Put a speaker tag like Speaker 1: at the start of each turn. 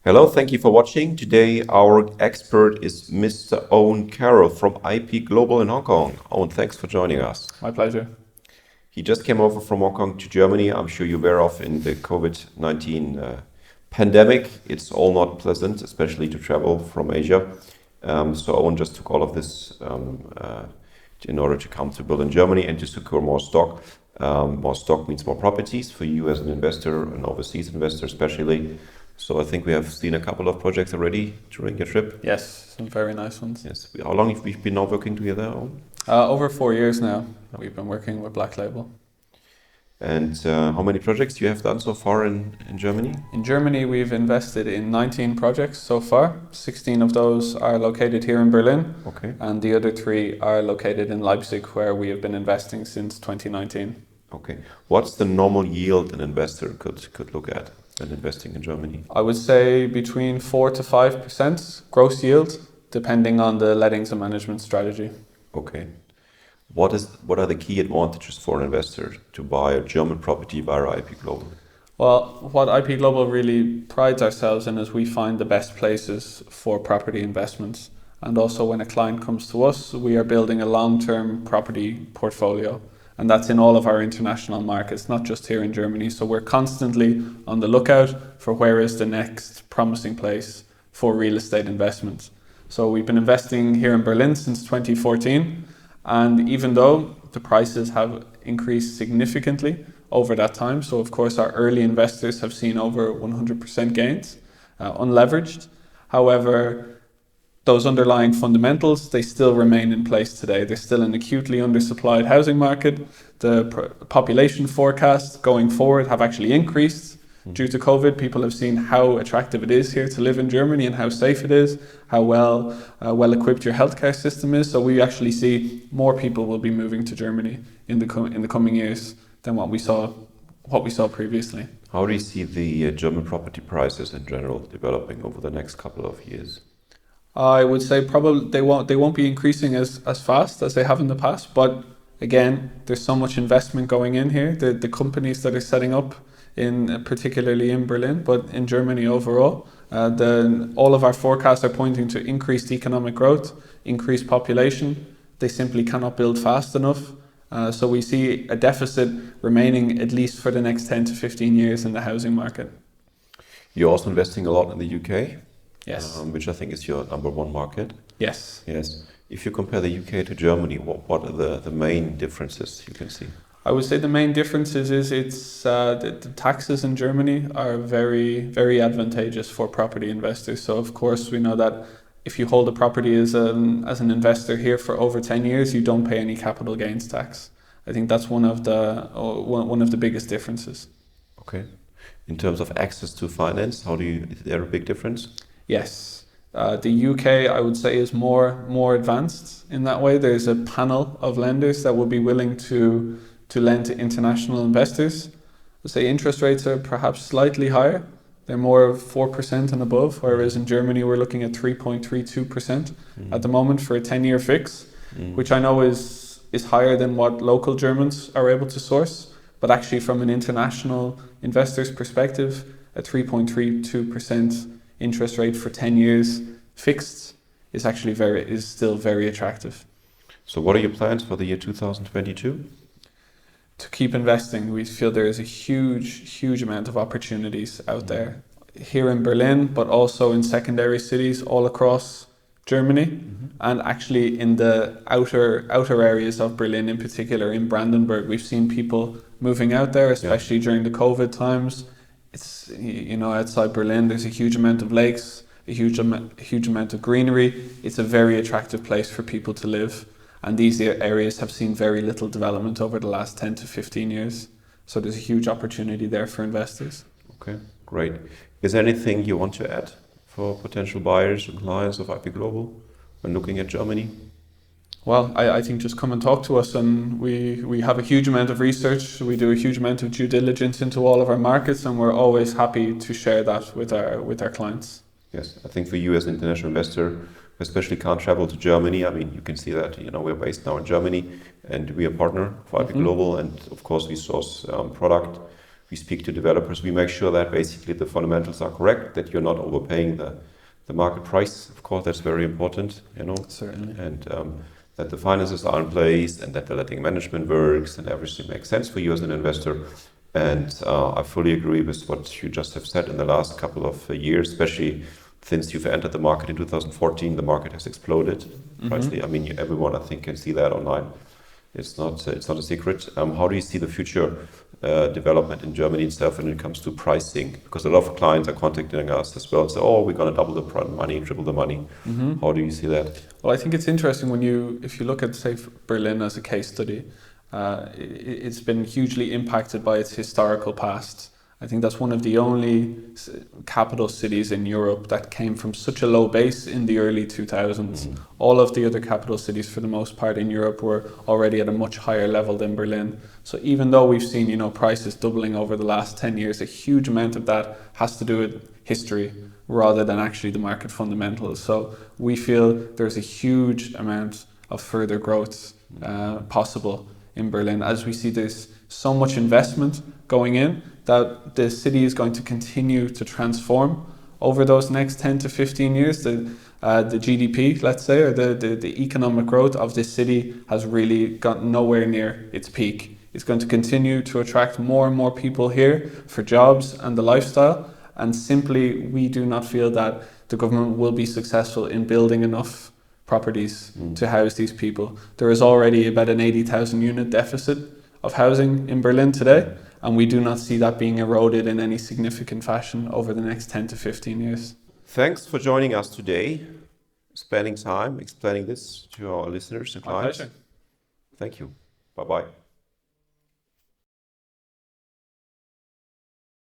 Speaker 1: Hello, thank you for watching. Today our expert is Mr. Eoin Carroll from IP Global in Hong Kong. Eoin, thanks for joining us.
Speaker 2: My pleasure.
Speaker 1: He just came over from Hong Kong to Germany. I'm sure you're aware of in the COVID-19 pandemic. It's all not pleasant, especially to travel from Asia. So Eoin just took all of this in order to come to Berlin, Germany and to secure more stock. More stock means more properties for you as an investor, an overseas investor especially. So I think we have seen a couple of projects already during your trip.
Speaker 2: Yes, some very nice ones.
Speaker 1: Yes. How long have we been now working together on?
Speaker 2: Over 4 years now, we've been working with Black Label.
Speaker 1: And how many projects you have done so far in Germany?
Speaker 2: In Germany, we've invested in 19 projects so far. 16 of those are located here in Berlin.
Speaker 1: Okay.
Speaker 2: And the other 3 are located in Leipzig, where we have been investing since 2019.
Speaker 1: Okay. What's the normal yield an investor could look at when investing in Germany?
Speaker 2: I would say between 4 to 5% gross yield, depending on the lettings and management strategy.
Speaker 1: Okay. What are the key advantages for an investor to buy a German property via IP Global?
Speaker 2: Well, what IP Global really prides ourselves in is we find the best places for property investments. And also when a client comes to us, we are building a long-term property portfolio. And that's in all of our international markets, not just here in Germany. So we're constantly on the lookout for where is the next promising place for real estate investments. So we've been investing here in Berlin since 2014. And even though the prices have increased significantly over that time, so of course our early investors have seen over 100% gains, unleveraged. However, those underlying fundamentals, they still remain in place today. There's still an acutely undersupplied housing market. The population forecasts going forward have actually increased. Due to COVID, people have seen how attractive it is here to live in Germany and how safe it is, how well equipped your healthcare system is. So we actually see more people will be moving to Germany in the coming years than what we saw previously.
Speaker 1: How do you see the German property prices in general developing over the next couple of years?
Speaker 2: I would say probably they won't be increasing as fast as they have in the past. But again, there's so much investment going in here. The companies that are setting up particularly in Berlin, but in Germany overall, all of our forecasts are pointing to increased economic growth, increased population. They simply cannot build fast enough. So we see a deficit remaining at least for the next 10 to 15 years in the housing market.
Speaker 1: You're also investing a lot in the UK?
Speaker 2: Yes.
Speaker 1: Which I think is your number one market.
Speaker 2: Yes.
Speaker 1: Yes. If you compare the UK to Germany, what are the main differences you can see?
Speaker 2: I would say the main differences is the taxes in Germany are very, very advantageous for property investors. So of course we know that if you hold a property as an investor here for over 10 years, you don't pay any capital gains tax. I think that's one of the biggest differences.
Speaker 1: Okay. In terms of access to finance, is there a big difference?
Speaker 2: Yes. The UK, I would say, is more advanced in that way. There's a panel of lenders that will be willing to lend to international investors. I'd say interest rates are perhaps slightly higher. They're more of 4% and above, whereas in Germany we're looking at 3.32% at the moment for a 10-year fix, which I know is higher than what local Germans are able to source. But actually from an international investor's perspective, a 3.32% interest rate for 10 years fixed is still very attractive.
Speaker 1: So what are your plans for the year 2022?
Speaker 2: To keep investing, we feel there is a huge amount of opportunities out there here in Berlin, but also in secondary cities all across Germany, and actually in the outer areas of Berlin, in particular in Brandenburg. We've seen people moving out there, especially during the COVID times. It's, outside Berlin, there's a huge amount of lakes, a huge amount of greenery. It's a very attractive place for people to live. And these areas have seen very little development over the last 10 to 15 years. So there's a huge opportunity there for investors.
Speaker 1: Okay, great. Is there anything you want to add for potential buyers and clients of IP Global when looking at Germany?
Speaker 2: Well, I think just come and talk to us, and we have a huge amount of research. We do a huge amount of due diligence into all of our markets, and we're always happy to share that with our clients.
Speaker 1: Yes, I think for you as an international investor, especially can't travel to Germany. I mean, you can see that, we're based now in Germany and we are a partner for IP Global. And of course, we source product. we speak to developers, we make sure that basically the fundamentals are correct, that you're not overpaying the market price. Of course, that's very important, you know.
Speaker 2: Certainly.
Speaker 1: And that the finances are in place and that the letting management works and everything makes sense for you as an investor. And I fully agree with what you just have said in the last couple of years, especially since you've entered the market in 2014, the market has exploded. Precisely. I mean, everyone I think can see that online. It's not a secret. How do you see the future development in Germany itself when it comes to pricing? Because a lot of clients are contacting us as well. So, oh, we're going to double the money, triple the money. How do you see that?
Speaker 2: Well, I think it's interesting if you look at, say, Berlin as a case study, it's been hugely impacted by its historical past. I think that's one of the only capital cities in Europe that came from such a low base in the early 2000s. All of the other capital cities, for the most part in Europe, were already at a much higher level than Berlin. So even though we've seen, you know, prices doubling over the last 10 years, a huge amount of that has to do with history rather than actually the market fundamentals. So we feel there's a huge amount of further growth possible in Berlin, as we see there's so much investment going in that the city is going to continue to transform over those next 10 to 15 years. The GDP, let's say, or the economic growth of this city has really got nowhere near its peak. It's going to continue to attract more and more people here for jobs and the lifestyle. And simply, we do not feel that the government will be successful in building enough properties to house these people. There is already about an 80,000 unit deficit of housing in Berlin today, and we do not see that being eroded in any significant fashion over the next 10 to 15 years.
Speaker 1: Thanks for joining us today, spending time explaining this to our listeners and clients.
Speaker 2: My pleasure.
Speaker 1: Thank you. Bye-bye.